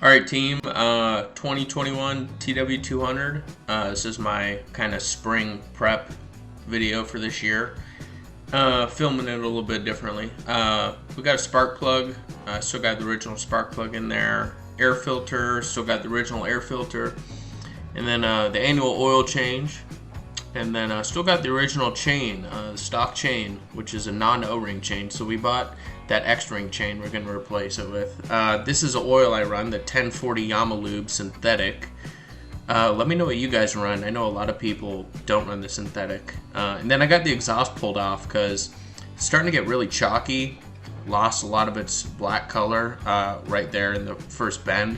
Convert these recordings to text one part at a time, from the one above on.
All right, team. 2021 TW200. This is my kind of spring prep video for this year. Filming it a little bit differently. We got a spark plug. Still got the original spark plug in there. Air filter. Still got the original air filter. And then the annual oil change. And then still got the original chain, the stock chain, which is a non-O-ring chain. So we bought that X-ring chain we're going to replace it with. This is the oil I run, the 1040 YAMAHA Lube synthetic. Let me know what you guys run. I know a lot of people don't run the synthetic. And then I got the exhaust pulled off because it's starting to get really chalky. Lost a lot of its black color right there in the first bend.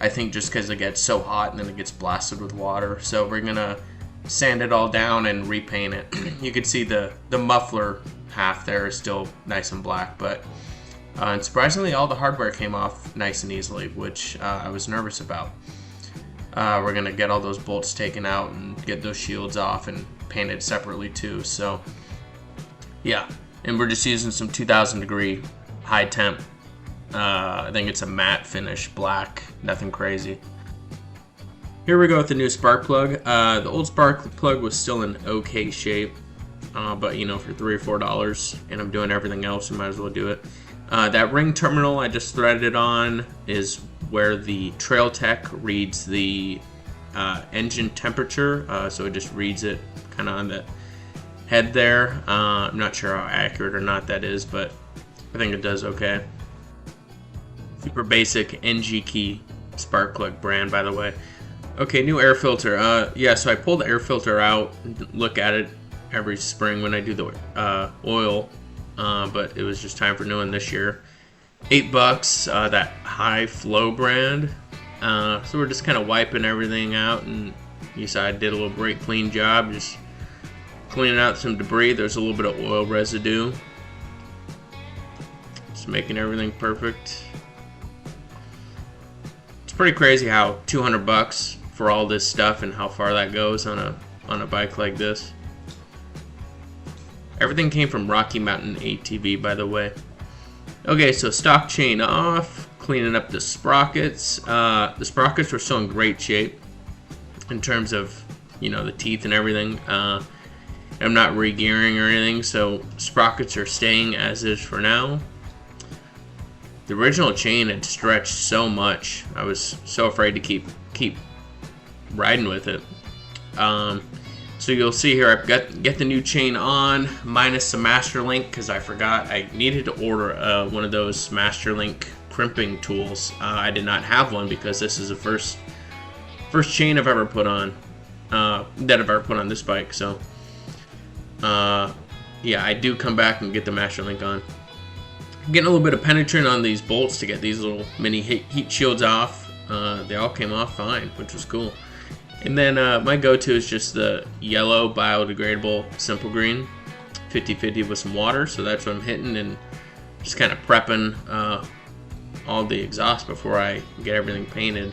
I think just because it gets so hot and then it gets blasted with water. So we're going to sand it all down and repaint it. You can see the muffler half there is still nice and black, but and surprisingly all the hardware came off nice and easily, which I was nervous about. We're gonna get all those bolts taken out and get those shields off and painted separately too. So yeah, and we're just using some 2000 degree high temp. I think it's a matte finish, black, nothing crazy. Here we go with the new spark plug. The old spark plug was still in okay shape, but you know, for $3 or $4 and I'm doing everything else, you might as well do it. That ring terminal I just threaded it on is where the Trail Tech reads the engine temperature, so it just reads it kind of on the head there. I'm not sure how accurate or not that is, but I think it does okay. Super basic NG key spark plug brand, by the way. Okay, new air filter. Yeah, so I pulled the air filter out, look at it every spring when I do the oil, but it was just time for new one this year. $8, that high flow brand. So we're just kind of wiping everything out, and you saw I did a little brake clean job, just cleaning out some debris. There's a little bit of oil residue. Just making everything perfect. It's pretty crazy how $200 for all this stuff and how far that goes on a bike like this. Everything came from Rocky Mountain ATV, by the way. Okay, so stock chain off, cleaning up the sprockets. The sprockets were still in great shape in terms of, you know, the teeth and everything. I'm not re-gearing or anything, so sprockets are staying as is for now. The original chain had stretched so much. I was so afraid to keep riding with it. So you'll see here I've get the new chain on minus the master link because I forgot I needed to order one of those master link crimping tools. I did not have one because this is the first chain I've ever put on that I've ever put on this bike. So yeah, I do come back and get the master link on. Getting a little bit of penetrant on these bolts to get these little mini heat shields off. They all came off fine, which was cool. And then my go-to is just the yellow biodegradable Simple Green 50/50 with some water. So that's what I'm hitting and just kind of prepping all the exhaust before I get everything painted.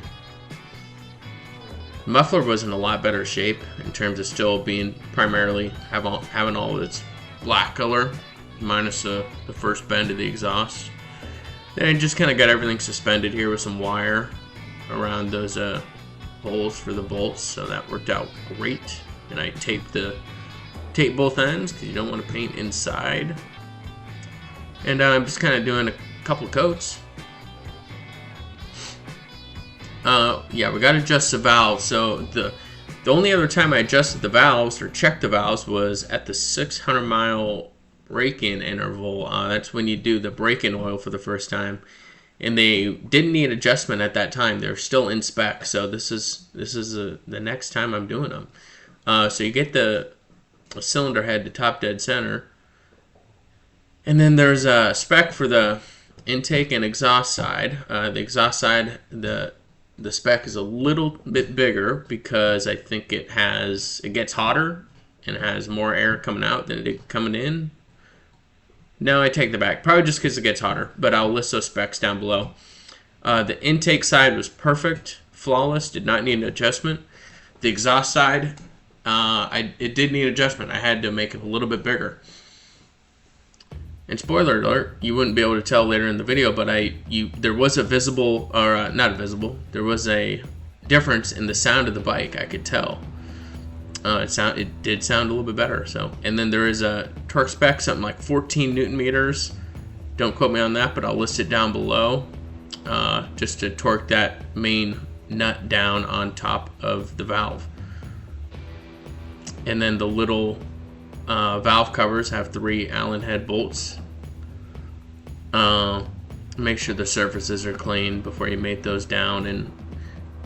The muffler was in a lot better shape in terms of still being primarily having all of its black color minus the first bend of the exhaust. Then I just kind of got everything suspended here with some wire around those holes for the bolts, so that worked out great. And I taped both ends because you don't want to paint inside. And I'm just kind of doing a couple coats. Yeah, we got to adjust the valves. So the only other time I adjusted the valves or checked the valves was at the 600 mile break-in interval. That's when you do the break-in oil for the first time. And they didn't need adjustment at that time. They're still in spec, so this is the next time I'm doing them. So you get the cylinder head to top dead center, and then there's a spec for the intake and exhaust side. The exhaust side, the spec is a little bit bigger because I think it gets hotter and it has more air coming out than it coming in. No, I take that back. Probably just because it gets hotter, but I'll list those specs down below. The intake side was perfect, flawless, did not need an adjustment. The exhaust side, it did need adjustment. I had to make it a little bit bigger. And spoiler alert, you wouldn't be able to tell later in the video, but there was a visible, or not visible, there was a difference in the sound of the bike. I could tell. It did sound a little bit better. So, and then there is a torque spec, something like 14 Newton meters. Don't quote me on that, but I'll list it down below, just to torque that main nut down on top of the valve. And then the little valve covers have 3 Allen head bolts. Make sure the surfaces are clean before you mate those down, and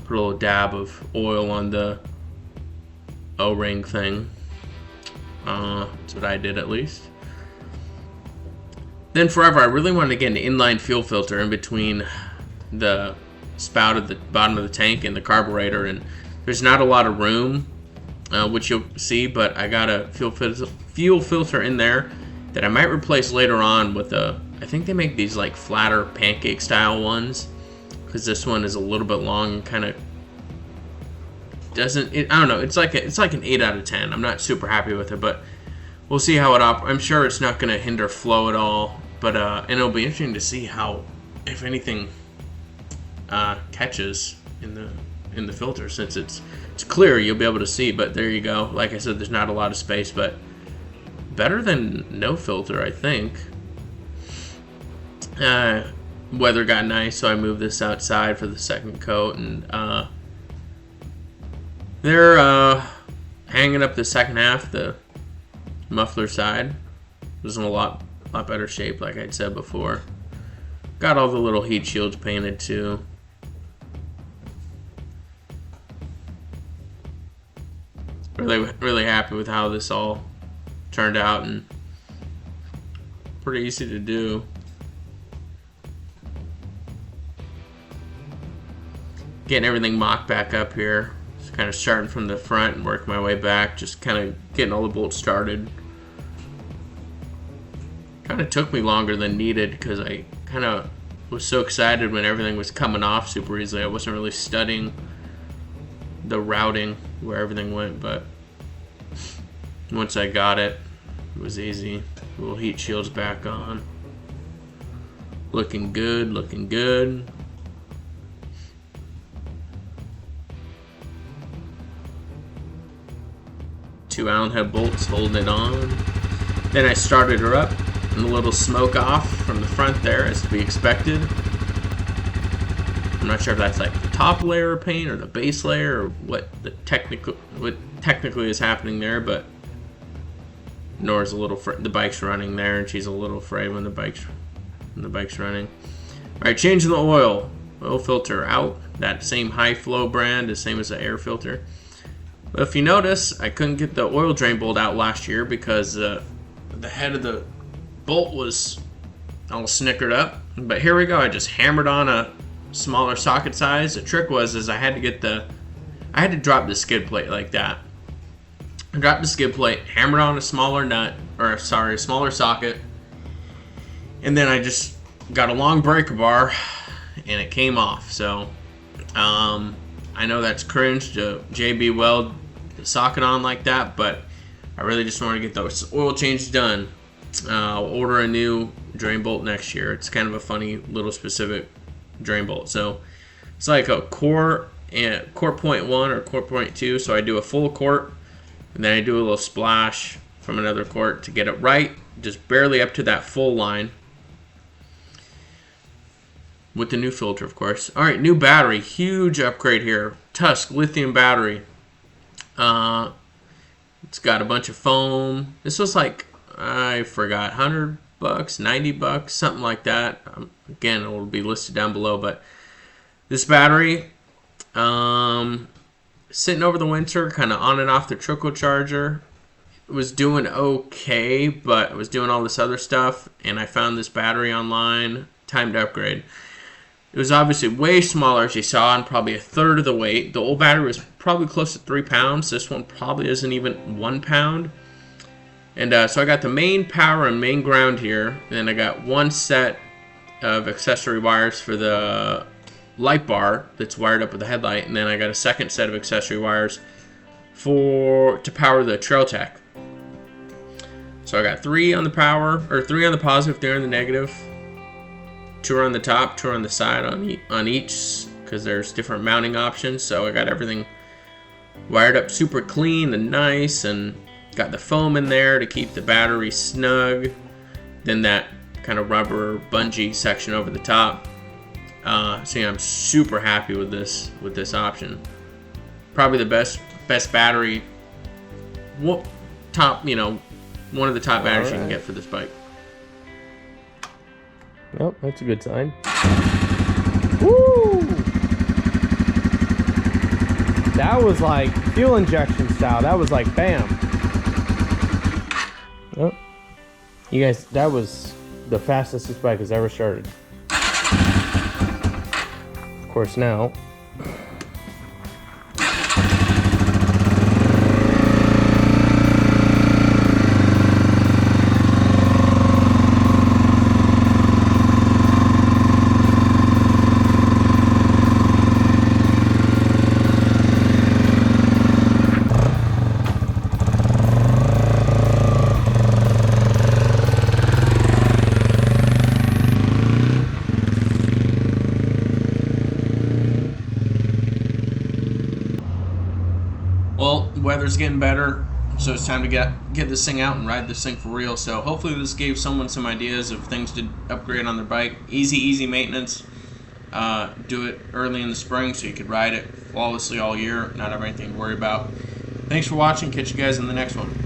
put a little dab of oil on the O-ring thing. That's what I did, at least. Then forever, I really wanted to get an inline fuel filter in between the spout at the bottom of the tank and the carburetor, and there's not a lot of room, which you'll see, but I got a fuel filter in there that I might replace later on with I think they make these like flatter pancake style ones, because this one is a little bit long and kind of I don't know, it's like an 8 out of 10. I'm not super happy with it, but we'll see how it I'm sure it's not going to hinder flow at all, but and it'll be interesting to see how, if anything, catches in the filter. Since it's clear, you'll be able to see. But there you go. Like I said, there's not a lot of space, but better than no filter, I think. Weather got nice, so I moved this outside for the second coat, and they're hanging up the second half, the muffler side. It was in a lot better shape, like I'd said before. Got all the little heat shields painted too. Really happy with how this all turned out, and pretty easy to do. Getting everything mocked back up here. Just kind of starting from the front and working my way back, just kind of getting all the bolts started. Kind of took me longer than needed because I kind of was so excited when everything was coming off super easily. I wasn't really studying the routing where everything went, but once I got it, it was easy. Little heat shields back on. Looking good, looking good. Two Allen head bolts holding it on. Then I started her up, and a little smoke off from the front there, as to be expected. I'm not sure if that's like the top layer of paint or the base layer, or what technically is happening there, but Nora's a little the bike's running there, and she's a little afraid when the bike's running. All right, changing the oil filter out. That same high flow brand, the same as the air filter. But if you notice, I couldn't get the oil drain bolt out last year because the head of the bolt was all snickered up. But here we go. I just hammered on a smaller socket size. The trick was I had to drop the skid plate like that. I dropped the skid plate, hammered on a smaller socket, and then I just got a long breaker bar, and it came off. So I know that's cringe to JB weld the socket on like that, but I really just want to get those oil changes done. I'll order a new drain bolt next year. It's kind of a funny little specific drain bolt. So it's like a quart point 1 or quart point 2. So I do a full quart, and then I do a little splash from another quart to get it right, just barely up to that full line. With the new filter, of course. All right, new battery, huge upgrade here. Tusk lithium battery. It's got a bunch of foam. This was like, I forgot, $100, $90, something like that. Again, it will be listed down below. But this battery, sitting over the winter, kind of on and off the trickle charger. It was doing okay, but it was doing all this other stuff, and I found this battery online. Time to upgrade. It was obviously way smaller, as you saw, and probably a third of the weight. The old battery was probably close to 3 pounds. This one probably isn't even 1 pound. And so I got the main power and main ground here. And then I got one set of accessory wires for the light bar that's wired up with the headlight. And then I got a second set of accessory wires to power the trail tech. So So I got 3 on the power, or 3 on the positive, 3 on the negative. 2 are on the top, 2 are on the side on each, because there's different mounting options. So I got everything wired up super clean and nice, and got the foam in there to keep the battery snug. Then that kind of rubber bungee section over the top. So yeah, I'm super happy with this option. Probably the best battery. Top, one of the top batteries you can get for this bike. Oh, that's a good sign. Woo! That was like fuel injection style. That was like bam. Oh, you guys, that was the fastest this bike has ever started. Of course, now. Well, the weather's getting better, so it's time to get this thing out and ride this thing for real. So hopefully this gave someone some ideas of things to upgrade on their bike. Easy maintenance. Do it early in the spring so you could ride it flawlessly all year, not have anything to worry about. Thanks for watching. Catch you guys in the next one.